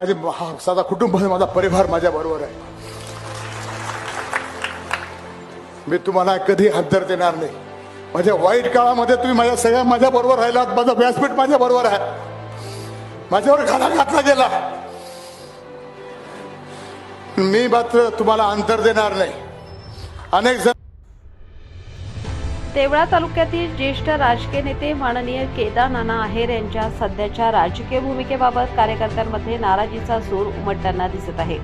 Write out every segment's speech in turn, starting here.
साधा कुटुंब आहे, माझा परिवार माझ्या बरोबर आहे. मी तुम्हाला कधी अंतर देणार नाही. माझ्या वाईट काळामध्ये तुम्ही माझ्या बरोबर राहिलात. माझं व्यासपीठ माझ्या बरोबर आहे. माझ्यावर घाला घातला गेला, मी मात्र तुम्हाला अंतर देणार नाही. अनेक जण देवळा तालुक्यातील ज्येष्ठ राजकीय नेते माननीय केदार नाना आहेर यांच्या सध्याच्या राजकीय भूमिकेबाबत कार्यकर्त्यांमध्ये नाराजीचा सूर उमटताना दिसत आहे.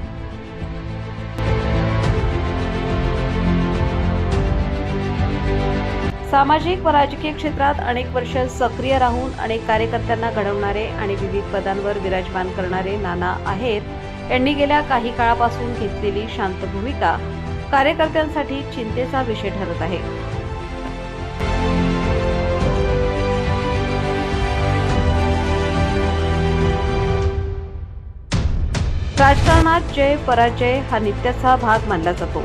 सामाजिक व राजकीय क्षेत्रात अनेक वर्ष सक्रिय राहून अनेक कार्यकर्त्यांना घडवणारे आणि विविध पदांवर विराजमान करणारे नाना आहेर यांनी गेल्या काही काळापासून घेतलेली शांत भूमिका कार्यकर्त्यांसाठी चिंतेचा विषय ठरत आहे. राजकारणात जय पराजय हा नित्याचा भाग मानला जातो.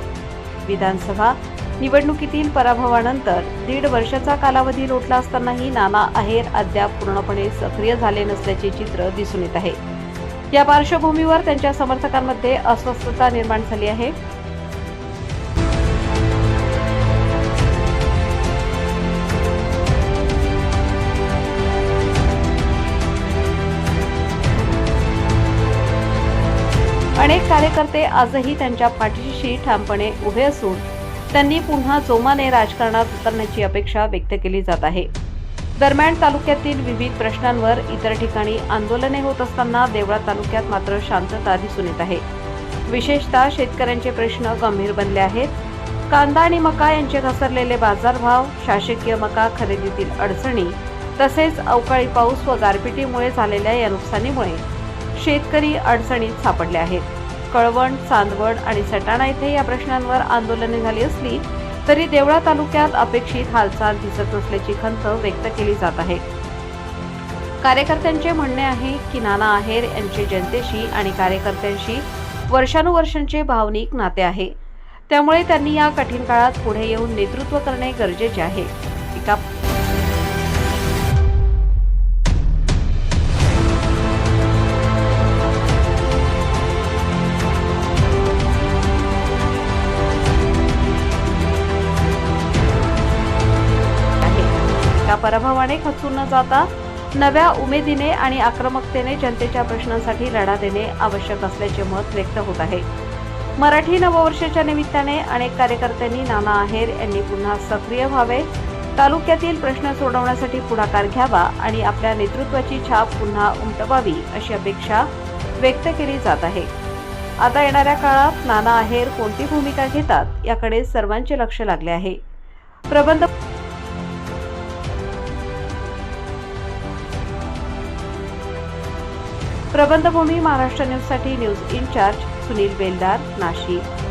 विधानसभा निवडणुकीतील पराभवानंतर 1.5 वर्षाचा कालावधी लोटला असतानाही नाना आहेर अद्याप पूर्णपणे सक्रिय झाले नसल्याचे चित्र दिसून येत आहे. या पार्श्वभूमीवर त्यांच्या समर्थकांमध्ये अस्वस्थता निर्माण झाली आहे. अनेक कार्यकर्ते आजही त्यांच्या पाठीशी ठामपणे उभे असून त्यांनी पुन्हा जोमाने राजकारणात उतरण्याची अपेक्षा व्यक्त केली जात आहे. दरम्यान तालुक्यातील विविध प्रश्नांवर इतर ठिकाणी आंदोलने होत असताना देवळा तालुक्यात मात्र शांतता दिसून येत आहे. विशेषतः शेतकऱ्यांचे प्रश्न गंभीर बनले आहेत. कांदा आणि मका यांचे घसरलेले बाजारभाव, शासकीय मका खरेदीतील अडचणी तसेच अवकाळी पाऊस व गारपिटीमुळे झालेल्या या नुकसानीमुळे शेतकरी अडचणीत सापडले आहेत. कळवण, चांदवड आणि सटाणा येथे या प्रश्नांवर आंदोलने झाली असली तरी देवळा तालुक्यात अपेक्षित हालचाल दिसत नसल्याची खंत व्यक्त केली जात आहे. कार्यकर्त्यांचे म्हणणे आहे की नाना आहेर यांचे जनतेशी आणि कार्यकर्त्यांशी वर्षानुवर्षांचे भावनिक नाते आहे. त्यामुळे त्यांनी या कठीण काळात पुढे येऊन नेतृत्व करणे गरजेचे आहे. पराभवाने खचून न जाता नव्या उमेदीने आणि आक्रमकतेने जनतेच्या प्रश्नांसाठी लढा देणे आवश्यक असल्याचे मत व्यक्त होत आहे. मराठी नववर्षाच्या निमित्ताने अनेक कार्यकर्त्यांनी नाना आहेर यांनी पुन्हा सक्रिय व्हावे, तालुक्यातील प्रश्न सोडवण्यासाठी पुढाकार घ्यावा आणि आपल्या नेतृत्वाची छाप पुन्हा उमटवावी अशी अपेक्षा व्यक्त केली जात आहे. आता येणाऱ्या काळात नाना आहेर कोणती भूमिका घेतात याकडे सर्वांचे लक्ष लागले आहे. प्रबंधभूमी महाराष्ट्र न्यूजसाठी न्यूज इन्चार्ज सुनील बेलदार, नाशिक.